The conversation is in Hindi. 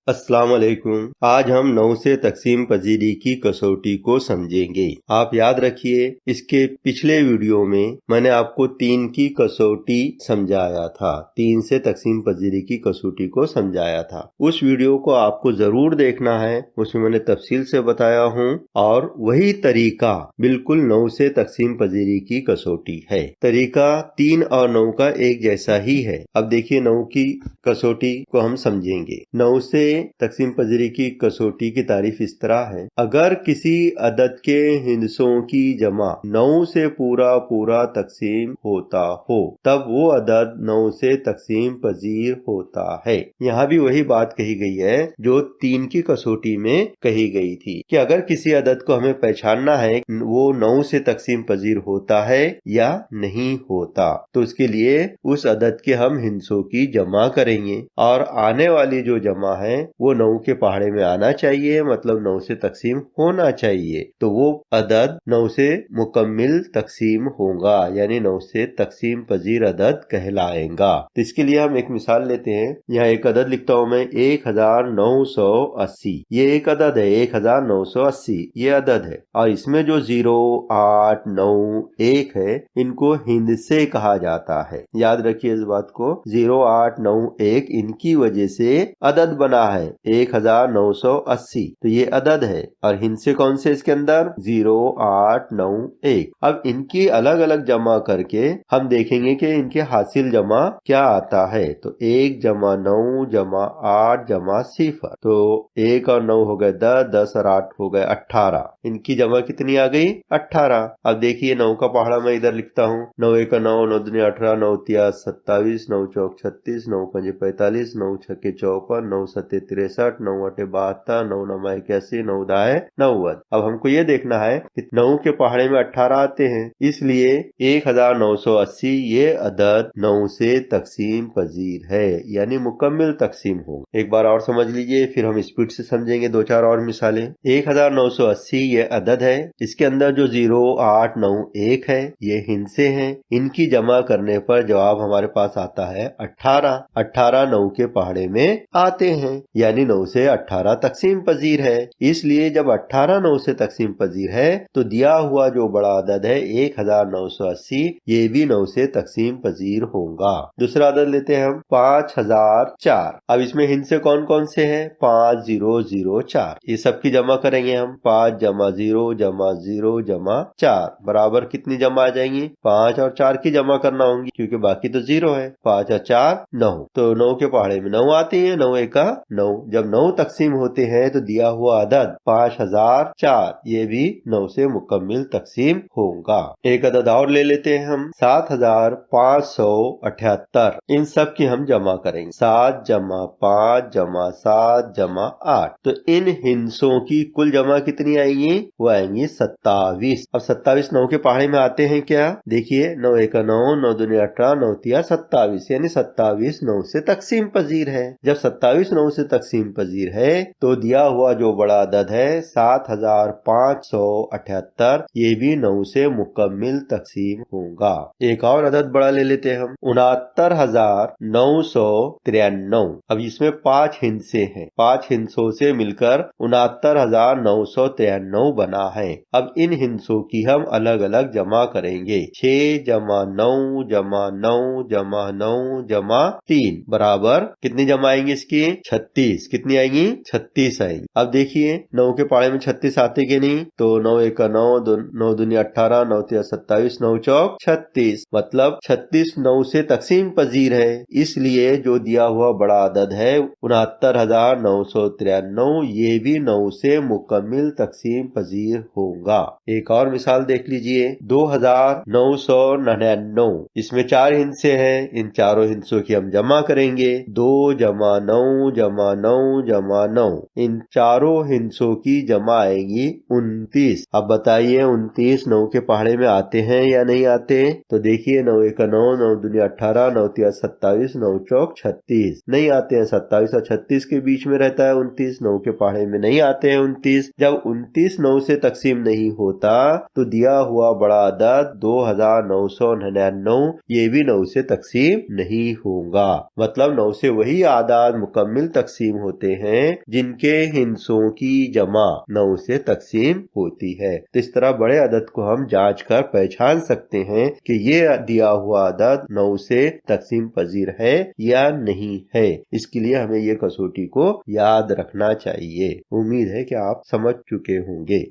अस्सलाम वालेकुम। आज हम 9 से तकसीम पजीरी की कसौटी को समझेंगे। आप याद रखिए, इसके पिछले वीडियो में मैंने आपको 3 की कसौटी समझाया था। 3 से तकसीम पजीरी की कसौटी को समझाया था। उस वीडियो को आपको जरूर देखना है, उसमें मैंने तफसील से बताया हूँ और वही तरीका बिल्कुल 9 से तकसीम पजीरी की कसौटी है। तरीका 3 और 9 का एक जैसा ही है। अब देखिए 9 की कसौटी को हम समझेंगे। 9 से तकसीम पजीरी की कसौटी की तारीफ इस तरह है। अगर किसी अदद के हिंसों की जमा 9 से पूरा पूरा तकसीम होता हो, तब वो अदद 9 से तकसीम पजीर होता है। यहाँ भी वही बात कही गई है जो 3 की कसौटी में कही गई थी कि अगर किसी अदद को हमें पहचानना है वो 9 से तकसीम पजीर होता है या नहीं होता, तो उसके लिए उस अदद के हम हिंसों की जमा करेंगे और आने वाली जो जमा है वो 9 के पहाड़े में आना चाहिए, मतलब 9 से तकसीम होना चाहिए। तो वो अदद 9 से मुकम्मिल तकसीम होगा, यानी 9 से तकसीम पजीर अदद कहलाएगा। तो इसके लिए हम एक मिसाल लेते हैं। यहाँ एक अदद लिखता हूँ मैं, 1980। ये एक अदद है, 1980 ये अदद है। और इसमें जो 0, 8, 9, 1 है, इनको हिंसे कहा जाता है। याद रखिए इस बात को, 0, 8, 9, 1 इनकी वजह से अदद बना है 1980। तो ये अदद है और हिंसे कौन से इसके अंदर 0, 8, 9, 1। अब इनकी अलग अलग जमा करके हम देखेंगे कि इनके हासिल जमा क्या आता है। तो 1 जमा 9 जमा 8 जमा 0। तो 1 और 9 हो गए 10, 10 और 8 हो गए 18। इनकी जमा कितनी आ गई 18। अब देखिए 9 का पहाड़ा मैं इधर लिखता हूँ। 9 1 9, 9 2 18, 9 3 27, 9 4 36, 9 5 45, 9 6 54, 9 7 63, 9 8 72, 9 9 81, 9 10 90। अब हमको ये देखना है कि 9 के पहाड़े में 18 आते हैं, इसलिए 1980 ये अदद 9 से तकसीम पजीर है, यानी मुकम्मिल तकसीम हो। एक बार और समझ लीजिए, फिर हम स्पीड से समझेंगे 2-4 और मिसालें। 1980 ये अदद है, इसके अंदर जो 0, 8, 9, 1 है ये हिंसे हैं। इनकी जमा करने पर जवाब हमारे पास आता है 18। 18 9 के पहाड़े में आते हैं, यानी 9 से 18 तकसीम पजीर है। इसलिए जब 18 9 से तकसीम पजीर है तो दिया हुआ जो बड़ा अदद है 1980 ये भी 9 से तकसीम पजीर होगा। दूसरा अदद लेते हैं हम, 5004। अब इसमें हिंसे कौन कौन से हैं, 5004। ये सबकी जमा करेंगे हम। 5 जमा 0 जमा 0 जमा 4 बराबर कितनी जमा आ जाएंगी, 5 और 4 की जमा करना होंगी क्योंकि बाकी तो 0 है। 5 और 4 9। तो 9 के पहाड़े में 9 आते हैं। 9 1 9। जब 9 तकसीम होते हैं तो दिया हुआ अदद 5004 ये भी 9 से मुकम्मिल तकसीम होगा। एक अदद और ले लेते हैं हम, 7578। इन सब की हम जमा करेंगे। 7 जमा 5 जमा 7 जमा 8। तो इन हिंसों की कुल जमा कितनी आएंगी, वो आएंगी 27। अब 27 9 के पहाड़े में आते हैं क्या, देखिए 9 1 9, 9 2 18, 9 3 27, यानी 27 9 से तकसीम पजीर है। जब 27 9 से तकसीम पजीर है तो दिया हुआ जो बड़ा अदद है 7578 ये भी 9 से मुकम्मिल तकसीम होगा। एक और अदद बड़ा ले लेते हैं हम, 69,993। अब इसमें 5 हिंसे हैं, 5 हिंसों से मिलकर 69,993 बना है। अब इन हिंसों की हम अलग अलग जमा करेंगे। 6 जमा 9 जमा 9 जमा 9 जमा 3 बराबर कितनी जमा आएंगी इसकी, 36। कितनी आएंगी, 36 आएंगी। अब देखिए 9 के पहाड़े में 36 आते कि नहीं, तो 9 1 9, 9 2 18, 9 3 27, 9 4 36, मतलब 36 9 से तकसीम पजीर है। इसलिए जो दिया हुआ बड़ा अदद है 69,993 ये भी 9 से मुकम्मिल तकसीम पजीर होगा। एक और मिसाल देख लीजिए, 2999। इसमें 4 हिंसे हैं, इन चारों हिंसों की हम जमा करेंगे। 2 जमा 9 जमा 9 जमा 9। इन चारों हिंसों की जमा आएगी 29। अब बताइए 29 9 के पहाड़े में आते हैं या नहीं आते, तो देखिए 9 1 9, 9 2 18, 9 3 27, 9 4 36 नहीं आते हैं। 27 और 36 के बीच में रहता है 29, 9 के पहाड़े में नहीं आते हैं 29। जब 29 9 से तकसीम नहीं होता तो दिया हुआ बड़ा अदद 2999 ये भी 9 से तकसीम नहीं होगा, मतलब 9 से वही आदाद मुकम्मिल तकसीम तकसीम होते हैं जिनके हिस्सों की जमा 9 से तकसीम होती है। तो इस तरह बड़े अदद को हम जांच कर पहचान सकते हैं कि ये दिया हुआ अदद 9 से तकसीम पजीर है या नहीं है। इसके लिए हमें ये कसौटी को याद रखना चाहिए। उम्मीद है कि आप समझ चुके होंगे।